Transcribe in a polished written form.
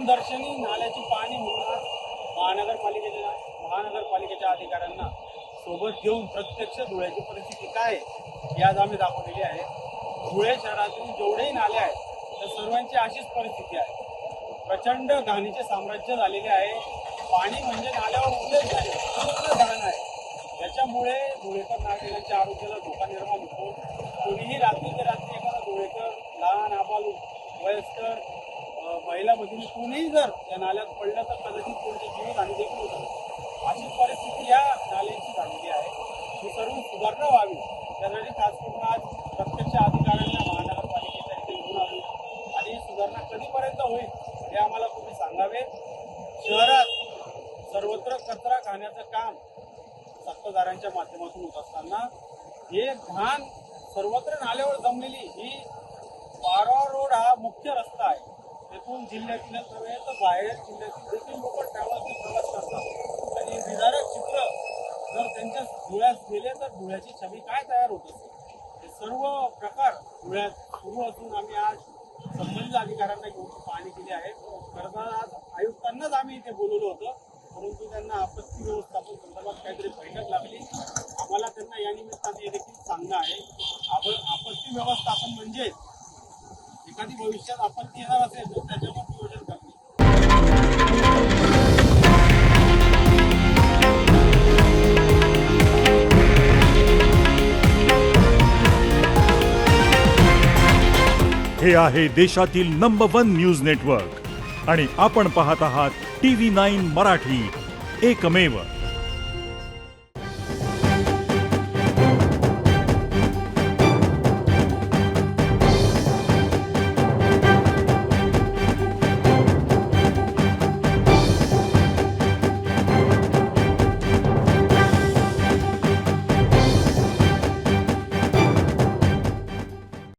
दिनदर्शनी नाल्याची पाहणी होणार महानगरपालिकेच्या अधिकाऱ्यांना सोबत घेऊन प्रत्यक्ष धुळ्याची परिस्थिती काय आहे ही आज आम्ही दाखवलेली आहे। धुळे शहरातील जेवढेही नाले आहेत त्या सर्वांची अशीच परिस्थिती आहे। प्रचंड घाणीचे साम्राज्य झालेले आहे। पाणी म्हणजे नाल्यावर उरलेच नाही, पूर्ण घाण आहे। त्याच्यामुळे धुळेकर नागरिकांच्या आरोग्याला धोका निर्माण होतो। कोणीही रात्री ते रात्री एखादा धुळेकर, लहान आबाल, वयस्कर, महिला भगिनी कोणीही जर या नाल्यात पडलं तर कदाचित त्यांची जीवितहानी देखील होतं। अशी परिस्थिती या नाल्यांची झालेली आहे। ही सर्व सुधारणा व्हावी त्यासाठी खास करून आज प्रत्यक्ष अधिकाऱ्यांना महानगरपालिकेच्या इथे घेऊन आलो आणि ही सुधारणा कधीपर्यंत होईल हे आम्हाला तुम्ही सांगावे। शहरात सर्वत्र कचरा खाण्याचं काम सत्ताधाऱ्यांच्या माध्यमातून होत असताना हे घाण सर्वत्र नाल्यावर जमलेली ही पारोळा रोड हा मुख्य रस्ता आहे। येथून जिल्ह्यातील नव्हे तर बाहेर जिल्ह्यातील देखील लोक ट्रॅव्हल्सने प्रवास करतात आणि विदारक चित्र जर त्यांच्या धुळ्यात गेले तर धुळ्याची छबी काय तयार होत असते हे सर्व प्रकार धुळ्यात सुरू असून आम्ही आज संबंधित अधिकाऱ्यांना घेऊन पाहणी केली आहे। खरं तर आज आयुक्तांनाच आम्ही इथे बोलवलं होतं, परंतु त्यांना आपत्ती व्यवस्थापन संदर्भात काहीतरी बैठक लागली। आम्हाला त्यांना या निमित्ताने हे देखील सांगणं आहे आपत्ती व्यवस्थापन म्हणजे एखादी भविष्यात आपत्ती येणार असेल तर त्याच्यावर नियोजन करणे। हे आहे देशातील नंबर 1 न्यूज नेटवर्क आणि आपण पाहत आहात TV9 मराठी, एकमेव।